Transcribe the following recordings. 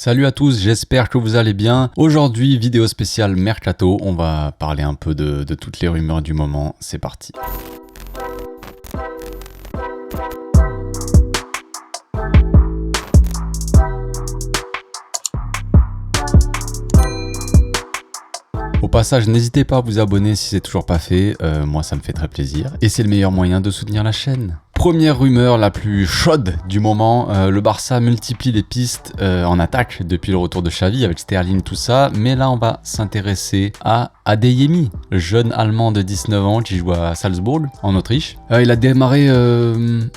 Salut à tous, j'espère que vous allez bien. Aujourd'hui, vidéo spéciale Mercato, on va parler un peu de toutes les rumeurs du moment, c'est parti. Au passage, n'hésitez pas à vous abonner si c'est toujours pas fait, moi ça me fait très plaisir. Et c'est le meilleur moyen de soutenir la chaîne. Première rumeur la plus chaude du moment, le Barça multiplie les pistes en attaque depuis le retour de Xavi avec Sterling, tout ça. Mais là, on va s'intéresser à Adeyemi, le jeune Allemand de 19 ans qui joue à Salzbourg, en Autriche. Il a démarré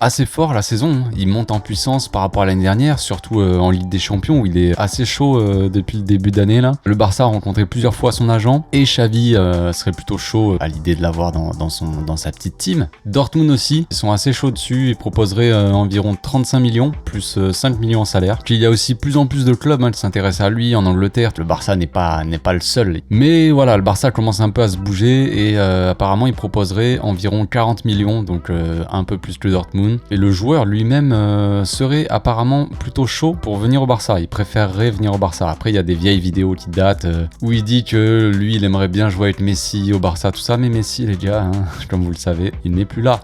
assez fort la saison, il monte en puissance par rapport à l'année dernière, surtout en Ligue des Champions où il est assez chaud depuis le début d'année là. Le Barça a rencontré plusieurs fois son agent et Xavi serait plutôt chaud à l'idée de l'avoir dans sa petite team. Dortmund aussi, ils sont assez chauds dessus et proposeraient environ 35 millions plus 5 millions en salaire. Il y a aussi plus en plus de clubs qui s'intéressent à lui en Angleterre. Le Barça n'est pas le seul. Mais voilà, le Barça commence un peu à se bouger et apparemment il proposerait environ 40 millions, donc un peu plus que Dortmund. Et le joueur lui-même serait apparemment plutôt chaud pour venir au Barça. Il préférerait venir au Barça. Après, il y a des vieilles vidéos qui datent où il dit que lui, il aimerait bien jouer avec Messi au Barça, tout ça. Mais Messi, les gars, comme vous le savez, il n'est plus là.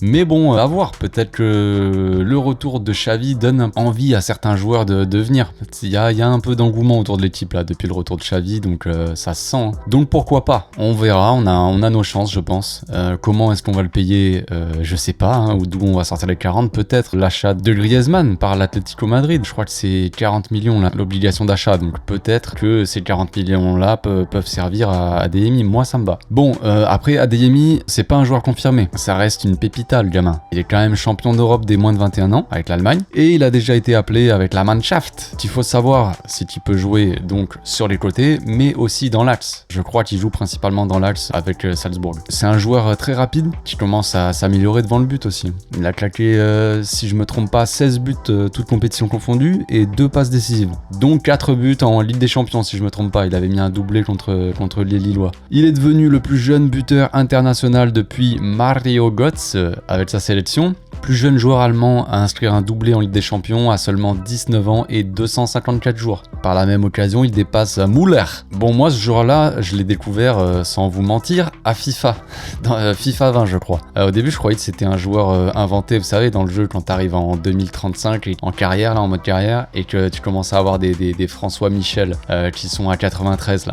Mais bon, à voir, peut-être que le retour de Xavi donne envie à certains joueurs de venir. Il y a un peu d'engouement autour de l'équipe là depuis le retour de Xavi, donc ça se sent. Donc pourquoi pas, on verra, on a nos chances je pense. Comment est-ce qu'on va le payer, je sais pas, ou d'où on va sortir les 40, peut-être l'achat de Griezmann par l'Atlético Madrid. Je crois que c'est 40 millions là, l'obligation d'achat, donc peut-être que ces 40 millions là peuvent servir à Adeyemi, moi ça me va. Bon, après Adeyemi, c'est pas un joueur confirmé, ça reste une pépite. Le gamin. Il est quand même champion d'Europe des moins de 21 ans avec l'Allemagne et il a déjà été appelé avec la Mannschaft. Il faut savoir si tu peux jouer donc sur les côtés mais aussi dans l'axe. Je crois qu'il joue principalement dans l'axe avec Salzbourg. C'est un joueur très rapide qui commence à s'améliorer devant le but aussi. Il a claqué, si je me trompe pas, 16 buts toutes compétitions confondues et 2 passes décisives. Donc 4 buts en Ligue des Champions si je me trompe pas. Il avait mis un doublé contre les Lillois. Il est devenu le plus jeune buteur international depuis Mario Götze avec sa sélection. Plus jeune joueur allemand à inscrire un doublé en Ligue des Champions à seulement 19 ans et 254 jours. Par la même occasion, il dépasse Müller. Bon, moi, ce joueur-là, je l'ai découvert, sans vous mentir, à FIFA. Dans FIFA 20, je crois. Au début, je croyais que c'était un joueur inventé, vous savez, dans le jeu, quand t'arrives en 2035, et en carrière, là, en mode carrière, et que tu commences à avoir des François Michel qui sont à 93, là.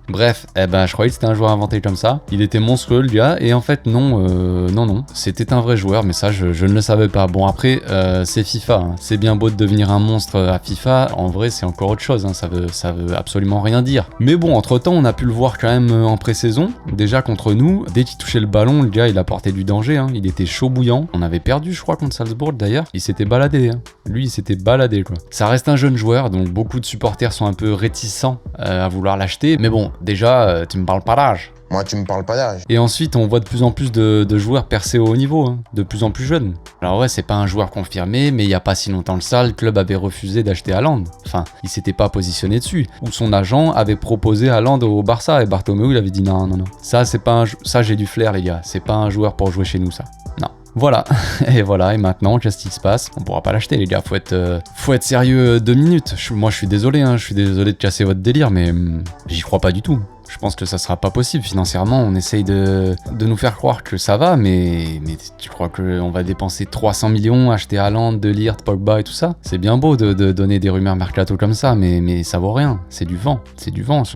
Bref, je croyais que c'était un joueur inventé comme ça. Il était monstrueux, le gars, et en fait, non. C'était un vrai joueur, mais ça, je ne le savais pas. Bon, après, c'est FIFA. C'est bien beau de devenir un monstre à FIFA. En vrai, c'est encore autre chose. Ça veut absolument rien dire. Mais bon, entre-temps, on a pu le voir quand même en pré-saison. Déjà contre nous, dès qu'il touchait le ballon, le gars, il apportait du danger. Il était chaud bouillant. On avait perdu, je crois, contre Salzbourg, d'ailleurs. Il s'était baladé. Lui, il s'était baladé, quoi. Ça reste un jeune joueur, donc beaucoup de supporters sont un peu réticents à vouloir l'acheter. Mais bon, déjà, tu me parles pas d'âge. Moi, tu me parles pas d'âge. Et ensuite, on voit de plus en plus de joueurs percés au haut niveau, de plus en plus jeunes. Alors ouais, c'est pas un joueur confirmé, mais il y a pas si longtemps que ça, le club avait refusé d'acheter Haaland. Enfin, il s'était pas positionné dessus. Ou son agent avait proposé Haaland au Barça et Bartomeu, il avait dit non. Ça, c'est pas ça, j'ai du flair, les gars. C'est pas un joueur pour jouer chez nous, ça. Non. Voilà, et maintenant, qu'est-ce qui se passe? On pourra pas l'acheter, les gars, faut être sérieux 2 minutes. Moi, je suis désolé, je suis désolé de casser votre délire, mais j'y crois pas du tout. Je pense que ça sera pas possible financièrement. On essaye de nous faire croire que ça va, mais tu crois qu'on va dépenser 300 millions, acheter Haaland, De Ligt, Pogba et tout ça? C'est bien beau de donner des rumeurs mercato comme ça, mais ça vaut rien. C'est du vent.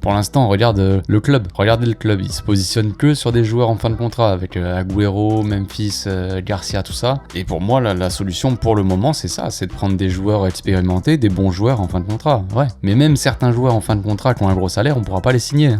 Pour l'instant, regarde le club. Regardez le club. Il se positionne que sur des joueurs en fin de contrat avec Agüero, Memphis, Garcia, tout ça. Et pour moi, la solution pour le moment, c'est ça. C'est de prendre des joueurs expérimentés, des bons joueurs en fin de contrat. Ouais. Mais même certains joueurs en fin de contrat qui ont un gros salaire, on pourra pas les signer.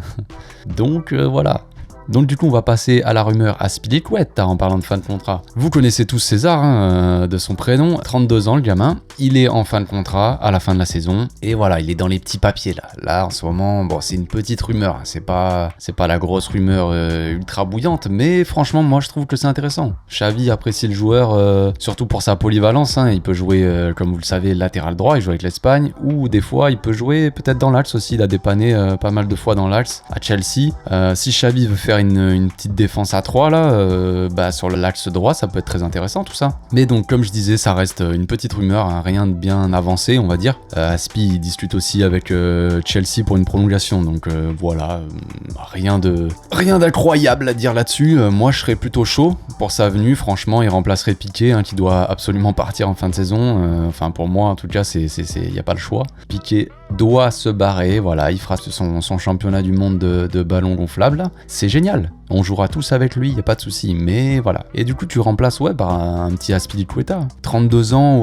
Donc voilà. Donc du coup on va passer à la rumeur Azpilicueta en parlant de fin de contrat. Vous connaissez tous César de son prénom, 32 ans le gamin, il est en fin de contrat à la fin de la saison et voilà, il est dans les petits papiers là. Là en ce moment, bon c'est une petite rumeur, c'est pas la grosse rumeur ultra bouillante, mais franchement moi je trouve que c'est intéressant. Xavi apprécie le joueur surtout pour sa polyvalence, il peut jouer comme vous le savez latéral droit, il joue avec l'Espagne ou des fois il peut jouer peut-être dans l'axe aussi, il a dépanné pas mal de fois dans l'axe à Chelsea. Si Xavi veut faire une petite défense à 3 là, sur l'axe droit, ça peut être très intéressant tout ça. Mais donc comme je disais, ça reste une petite rumeur, hein, rien de bien avancé on va dire. Aspi il discute aussi avec Chelsea pour une prolongation, donc voilà, rien d'incroyable à dire là-dessus. Moi je serais plutôt chaud pour sa venue, franchement il remplacerait Piqué hein, qui doit absolument partir en fin de saison, enfin pour moi en tout cas il n'y a pas le choix. Piqué doit se barrer, voilà, il fera son championnat du monde de ballon gonflable, c'est génial, on jouera tous avec lui, y a pas de souci, mais voilà. Et du coup tu remplaces par un petit Azpilicueta, 32 ans,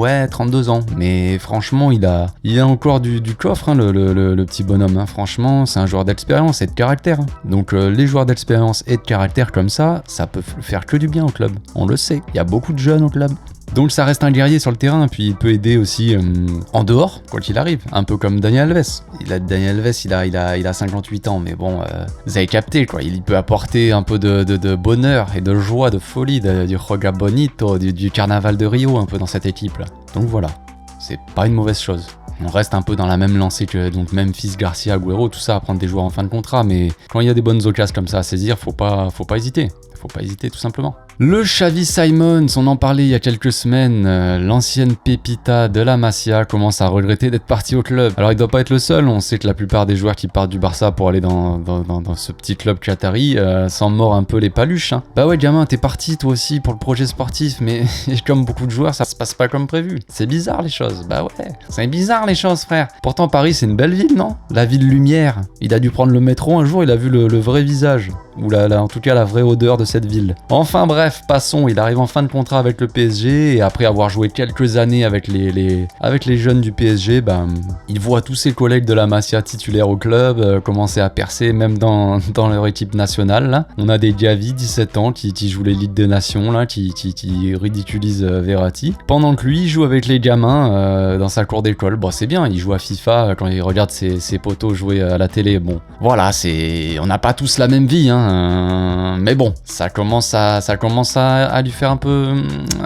mais franchement il a encore du coffre hein, le petit bonhomme, hein. Franchement c'est un joueur d'expérience et de caractère, hein. Donc les joueurs d'expérience et de caractère comme ça peut faire que du bien au club, on le sait, il y a beaucoup de jeunes au club. Donc ça reste un guerrier sur le terrain, puis il peut aider aussi en dehors, quoi qu'il arrive, un peu comme Daniel Alves. Daniel Alves, il a 58 ans, mais bon, vous avez capté, quoi. Il peut apporter un peu de bonheur et de joie, de folie, du Joga Bonito, du carnaval de Rio, un peu dans cette équipe-là. Donc voilà, c'est pas une mauvaise chose. On reste un peu dans la même lancée que donc Memphis, Garcia, Agüero, tout ça, à prendre des joueurs en fin de contrat, mais quand il y a des bonnes occasions comme ça à saisir, faut pas hésiter. Faut pas hésiter tout simplement. Le Xavi Simons, on en parlait il y a quelques semaines, l'ancienne pépita de la Masia commence à regretter d'être parti au club. Alors il doit pas être le seul, on sait que la plupart des joueurs qui partent du Barça pour aller dans ce petit club qatari s'en mordent un peu les paluches. Hein. Bah ouais gamin, t'es parti toi aussi pour le projet sportif, mais comme beaucoup de joueurs, ça se passe pas comme prévu. C'est bizarre les choses, bah ouais, c'est bizarre les choses frère. Pourtant Paris c'est une belle ville, non? La ville lumière. Il a dû prendre le métro un jour, il a vu le vrai visage, ou en tout cas la vraie odeur de cette ville. Enfin bref, passons, il arrive en fin de contrat avec le PSG et après avoir joué quelques années avec les jeunes du PSG, il voit tous ses collègues de la Masia titulaires au club commencer à percer même dans leur équipe nationale. Là. On a des Gavi, 17 ans, qui jouent les Ligues des Nations, là, qui ridiculisent Verratti. Pendant que lui, il joue avec les gamins dans sa cour d'école. Bon, c'est bien, il joue à FIFA quand il regarde ses potos jouer à la télé. Bon, voilà, on n'a pas tous la même vie, hein, mais bon, ça commence à lui faire un peu...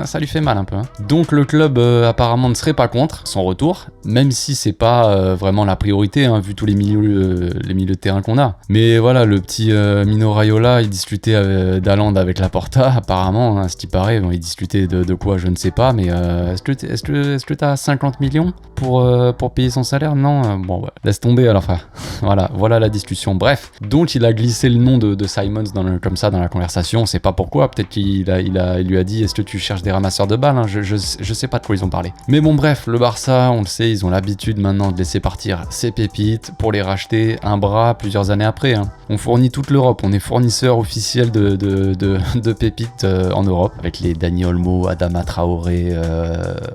Ça lui fait mal un peu. Hein. Donc le club apparemment ne serait pas contre son retour, même si c'est pas vraiment la priorité, hein, vu tous les milieux de terrain qu'on a. Mais voilà, le petit Mino Raiola, il discutait d'Haaland avec Laporta, apparemment, hein, ce qui paraît. Bon, il discutait de quoi, je ne sais pas, mais est-ce que t'as 50 millions pour payer son salaire? Non, bon, ouais. Laisse tomber alors, frère. Voilà la discussion. Bref, donc il a glissé le nom de Simons comme ça dans la conversation, on sait pas pourquoi, peut-être qu'il lui a dit est-ce que tu cherches des ramasseurs de balles, hein, je sais pas de quoi ils ont parlé. Mais bon bref, le Barça, on le sait, ils ont l'habitude maintenant de laisser partir ces pépites pour les racheter un bras plusieurs années après. Hein. On fournit toute l'Europe, on est fournisseur officiel de pépites en Europe, avec les Dani Olmo, Adama Traoré,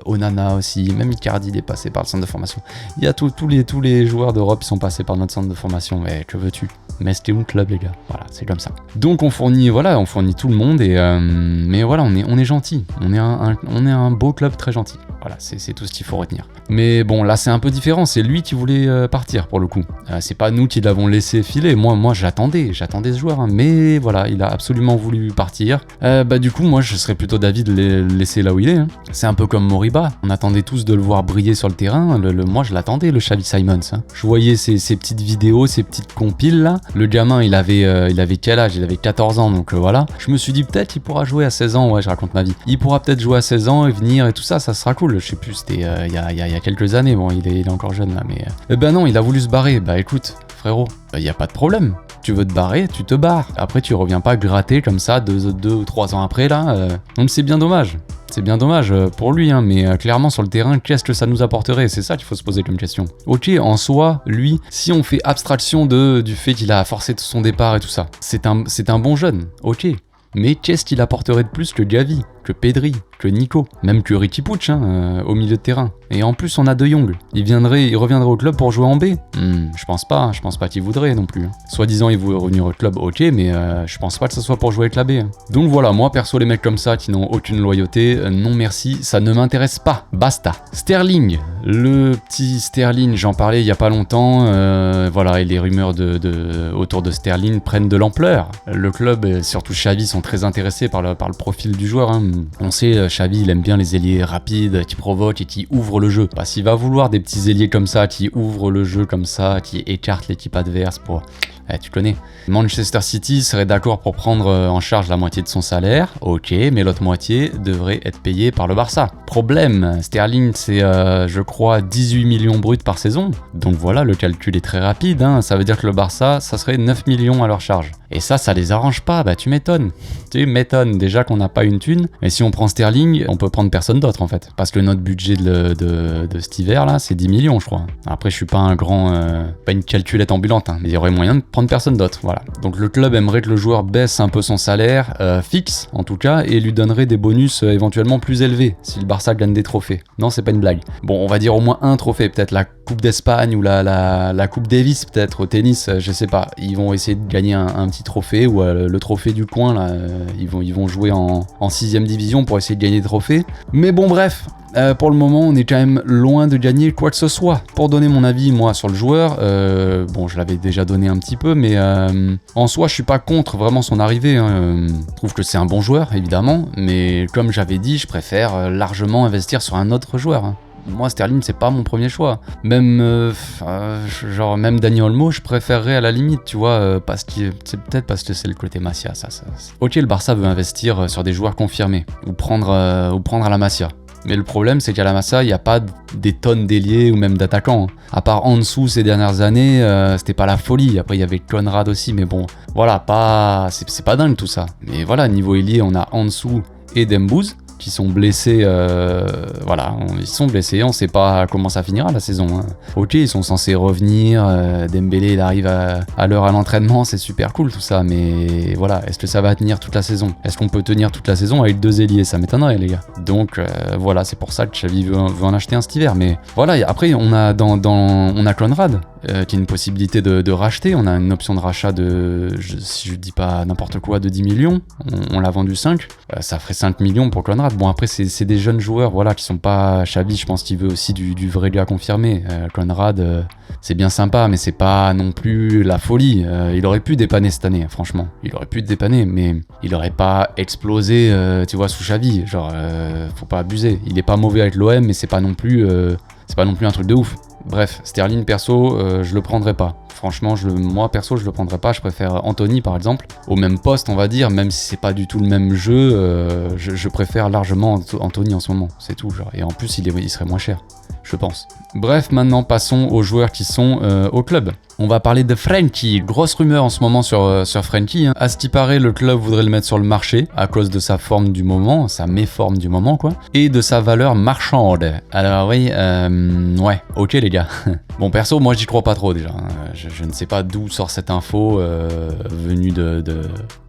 Onana aussi, même Icardi il est passé par le centre de formation. Il y a tous les joueurs d'Europe qui sont passés par notre centre de formation, mais que veux-tu? Mais c'était un club les gars, voilà, c'est comme ça. Donc on fournit tout le monde mais voilà, on est gentil, on est un beau club très gentil. Voilà, c'est tout ce qu'il faut retenir. Mais bon, là c'est un peu différent, c'est lui qui voulait partir pour le coup. C'est pas nous qui l'avons laissé filer, moi j'attendais ce joueur, hein, mais voilà, il a absolument voulu partir. Du coup, moi je serais plutôt d'avis de le laisser là où il est. Hein. C'est un peu comme Moriba, on attendait tous de le voir briller sur le terrain, moi je l'attendais, le Xavi Simons. Hein. Je voyais ses petites vidéos, ses petites compiles là. Le gamin, il avait quel âge? Il avait 14 ans, donc voilà. Je me suis dit peut-être il pourra jouer à 16 ans, ouais, je raconte ma vie. Il pourra peut-être jouer à 16 ans et venir et tout ça sera cool. Je sais plus, c'était il y a quelques années, bon, il est encore jeune là, mais... non, il a voulu se barrer, écoute, frérot, y a pas de problème. Tu veux te barrer, tu te barres. Après, tu reviens pas gratter comme ça 2 ou 3 ans après, là. Donc c'est bien dommage. C'est bien dommage pour lui, hein, mais clairement sur le terrain, qu'est-ce que ça nous apporterait? C'est ça qu'il faut se poser comme question. Ok, en soi, lui, si on fait abstraction du fait qu'il a forcé son départ et tout ça, c'est un bon jeune, ok. Mais qu'est-ce qu'il apporterait de plus que Gavi, que Pedri, que Nico, même que Riqui Puig au milieu de terrain? Et en plus, on a De Jong. Il reviendrait au club pour jouer en B. Je pense pas qu'il voudrait non plus. Soi-disant, il voulait revenir au club, ok, mais je pense pas que ce soit pour jouer avec la B. Donc voilà, moi perso, les mecs comme ça qui n'ont aucune loyauté, non merci, ça ne m'intéresse pas. Basta. Sterling, le petit Sterling, j'en parlais il y a pas longtemps. Voilà, et les rumeurs autour de Sterling prennent de l'ampleur. Le club, et surtout Xavi, sont très intéressés par le profil du joueur. Hein. On sait, Xavi, il aime bien les ailiers rapides, qui provoquent et qui ouvrent le jeu. S'il va vouloir des petits ailiers comme ça, qui ouvrent le jeu comme ça, qui écartent l'équipe adverse pour Tu connais. Manchester City serait d'accord pour prendre en charge la moitié de son salaire, ok, mais l'autre moitié devrait être payée par le Barça. Problème, Sterling c'est je crois 18 millions bruts par saison, donc voilà, le calcul est très rapide, hein. Ça veut dire que le Barça, ça serait 9 millions à leur charge. Et ça les arrange pas, tu m'étonnes. Tu m'étonnes, déjà qu'on n'a pas une thune, mais si on prend Sterling, on peut prendre personne d'autre en fait, parce que notre budget de cet hiver là, c'est 10 millions je crois. Après je suis pas pas une calculette ambulante, hein, mais il y aurait moyen de prendre personne d'autre, voilà. Donc le club aimerait que le joueur baisse un peu son salaire, fixe en tout cas, et lui donnerait des bonus éventuellement plus élevés, si le Barça gagne des trophées. Non, c'est pas une blague. Bon, on va dire au moins un trophée, peut-être la Coupe d'Espagne ou la Coupe Davis peut-être au tennis, je sais pas. Ils vont essayer de gagner un petit trophée, ou le trophée du coin là, ils vont jouer en 6ème division pour essayer de gagner des trophées. Mais bon bref, pour le moment on est quand même loin de gagner quoi que ce soit. Pour donner mon avis moi sur le joueur, bon je l'avais déjà donné un petit peu, mais en soi je suis pas contre vraiment son arrivée, hein. Je trouve que c'est un bon joueur évidemment, mais comme j'avais dit, je préfère largement investir sur un autre joueur, hein. Moi, Sterling, c'est pas mon premier choix. Même, même Dani Olmo, je préférerais à la limite, tu vois, c'est peut-être parce que c'est le côté Masia, ça. Ok, le Barça veut investir sur des joueurs confirmés, ou prendre à la Masia. Mais le problème, c'est qu'à la Masia, il n'y a pas des tonnes d'ailiers ou même d'attaquants, hein. À part en dessous ces dernières années, c'était pas la folie. Après, il y avait Conrad aussi, mais bon, voilà, c'est pas dingue tout ça. Mais voilà, niveau ailier, on a en dessous et Dembouz, qui sont blessés, ils sont blessés, on sait pas comment ça finira la saison, hein. Ok, ils sont censés revenir, Dembélé il arrive à l'heure à l'entraînement, c'est super cool tout ça, mais voilà, est-ce que ça va tenir toute la saison? Est-ce qu'on peut tenir toute la saison avec 2 ailiers? Ça m'étonnerait les gars. Donc voilà, c'est pour ça que Xavi veut en acheter un cet hiver, mais voilà, après on a on a Conrad, qui est une possibilité de racheter, on a une option de rachat si je dis pas n'importe quoi, de 10 millions, on l'a vendu 5, ça ferait 5 millions pour Conrad. Bon après c'est des jeunes joueurs, voilà, qui sont pas... Xavi je pense qu'il veut aussi du vrai gars confirmé. Conrad c'est bien sympa, mais c'est pas non plus la folie. Il aurait pu dépanner cette année, franchement, il aurait pu dépanner, mais il aurait pas explosé, tu vois, sous Xavi, genre faut pas abuser. Il est pas mauvais avec l'OM, mais c'est pas non plus un truc de ouf. Bref, Sterling perso, je le prendrais pas. Franchement, moi perso, je le prendrais pas. Je préfère Anthony par exemple, au même poste on va dire, même si c'est pas du tout le même jeu. Je préfère largement Anthony en ce moment, c'est tout. Genre. Et en plus, il serait moins cher, je pense. Bref, maintenant passons aux joueurs qui sont au club. On va parler de Frenkie. Grosse rumeur en ce moment sur Frenkie, hein. À ce qui paraît, le club voudrait le mettre sur le marché à cause de sa forme du moment, sa méforme du moment quoi, et de sa valeur marchande. Alors oui, ouais, ok les gars. Bon perso, moi j'y crois pas trop déjà. Je ne sais pas d'où sort cette info venue de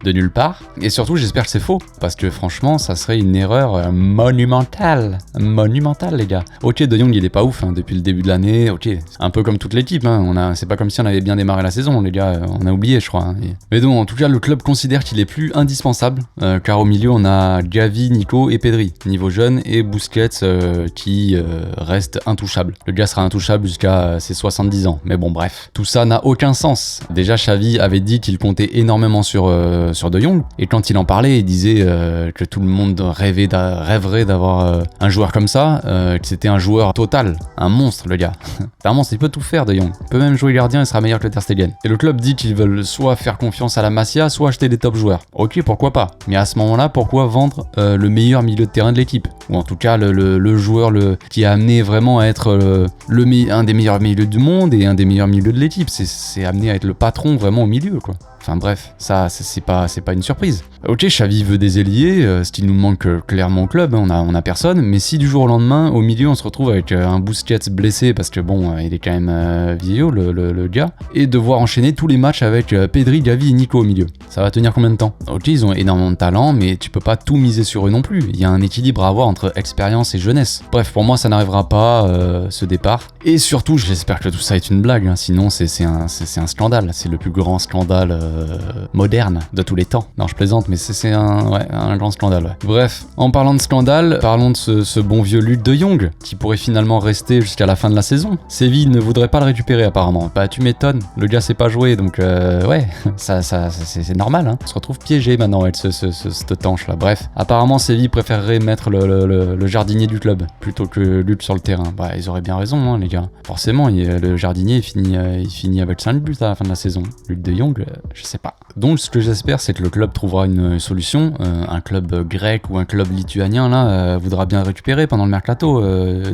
nulle part. Et surtout, j'espère que c'est faux, parce que franchement, ça serait une erreur monumentale. Monumentale les gars. Ok, De Jong il est pas ouf hein, depuis le début de l'année. Ok, un peu comme toute l'équipe. Hein. C'est pas comme si on avait bien démarré la saison, les gars. On a oublié, je crois. Hein. Mais donc, en tout cas, le club considère qu'il est plus indispensable, car au milieu, on a Gavi, Nico et Pedri, niveau jeune, et Busquets qui reste intouchable. Le gars sera intouchable jusqu'à ses 70 ans. Mais bon, bref. Tout ça n'a aucun sens. Déjà, Xavi avait dit qu'il comptait énormément sur De Jong, et quand il en parlait, il disait que tout le monde rêverait d'avoir un joueur comme ça, que c'était un joueur total, un monstre, le gars. C'est un monstre, il peut tout faire, De Jong. Il peut même jouer gardien, il sera meilleur que Ter Stegen. Et le club dit qu'ils veulent soit faire confiance à la Masia, soit acheter des top joueurs. Ok, pourquoi pas. Mais à ce moment-là, pourquoi vendre le meilleur milieu de terrain de l'équipe? Ou en tout cas, le joueur qui a amené vraiment à être un des meilleurs milieux du monde et un des meilleurs milieux de l'équipe. C'est amené à être le patron vraiment au milieu, quoi. Enfin bref, ça c'est pas une surprise. Ok, Xavi veut des ailiers, ce qui nous manque clairement au club, on a personne, mais si du jour au lendemain, au milieu, on se retrouve avec un Busquets blessé, parce que bon, il est quand même vieillot, le gars, et devoir enchaîner tous les matchs avec Pedri, Gavi et Nico au milieu. Ça va tenir combien de temps? Ok, ils ont énormément de talent, mais tu peux pas tout miser sur eux non plus. Il y a un équilibre à avoir entre expérience et jeunesse. Bref, pour moi, ça n'arrivera pas, ce départ. Et surtout, j'espère que tout ça est une blague, hein. Sinon c'est un scandale. C'est le plus grand scandale moderne de tous les temps. Non, je plaisante, mais c'est un grand scandale. Ouais. Bref, en parlant de scandale, parlons de ce bon vieux Luc de Jong, qui pourrait finalement rester jusqu'à la fin de la saison. Séville ne voudrait pas le récupérer apparemment. Bah tu m'étonnes, le gars sait pas jouer, donc ouais, ça c'est normal. Hein. On se retrouve piégé maintenant avec cette tanche là. Bref, apparemment Séville préférerait mettre le jardinier du club plutôt que Luc sur le terrain. Bah ils auraient bien raison, hein, les gars. Forcément, le jardinier il finit avec 5 buts à la fin de la saison. Luc de Jong, je sais pas. Donc ce que j'espère, c'est que le club trouvera une solution. Un club grec ou un club lituanien là voudra bien le récupérer pendant le mercato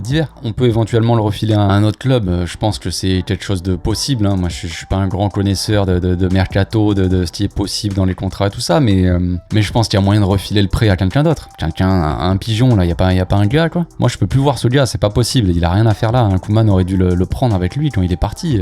d'hiver. On peut éventuellement le refiler à un autre club. Je pense que c'est quelque chose de possible. Hein. Moi, je suis pas un grand connaisseur de mercato, de ce qui est possible dans les contrats et tout ça, mais je pense qu'il y a moyen de refiler le prêt à quelqu'un d'autre. Un pigeon là, y a pas un gars quoi. Moi, je peux plus voir ce gars, c'est pas possible. Il a rien à faire là. Hein. Koeman aurait dû le prendre avec lui quand il est parti.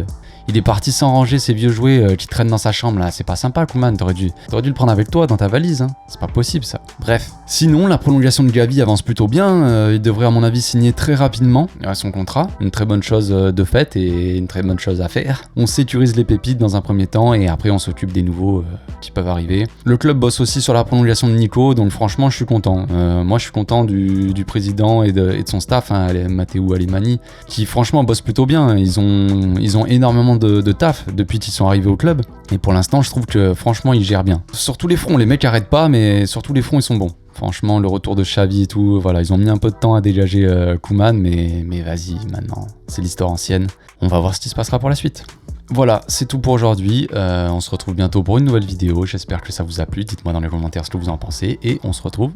Il est parti sans ranger ses vieux jouets qui traînent dans sa chambre là, c'est pas sympa Koeman, t'aurais dû le prendre avec toi dans ta valise, hein. C'est pas possible ça. Bref, sinon la prolongation de Gavi avance plutôt bien, il devrait à mon avis signer très rapidement à son contrat, une très bonne chose de faite et une très bonne chose à faire. On sécurise les pépites dans un premier temps et après on s'occupe des nouveaux qui peuvent arriver. Le club bosse aussi sur la prolongation de Nico, donc franchement je suis content. Moi je suis content du président et de son staff, hein, Matteo Alemani, qui franchement bossent plutôt bien, ils ont énormément de taf depuis qu'ils sont arrivés au club et pour l'instant je trouve que franchement ils gèrent bien. Sur tous les fronts, les mecs arrêtent pas mais sur tous les fronts ils sont bons. Franchement le retour de Xavi et tout, voilà, ils ont mis un peu de temps à dégager Koeman mais vas-y maintenant, c'est l'histoire ancienne. On va voir ce qui se passera pour la suite. Voilà, c'est tout pour aujourd'hui, on se retrouve bientôt pour une nouvelle vidéo, j'espère que ça vous a plu, dites-moi dans les commentaires ce que vous en pensez et on se retrouve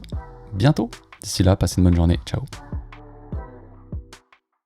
bientôt. D'ici là, passez une bonne journée, ciao.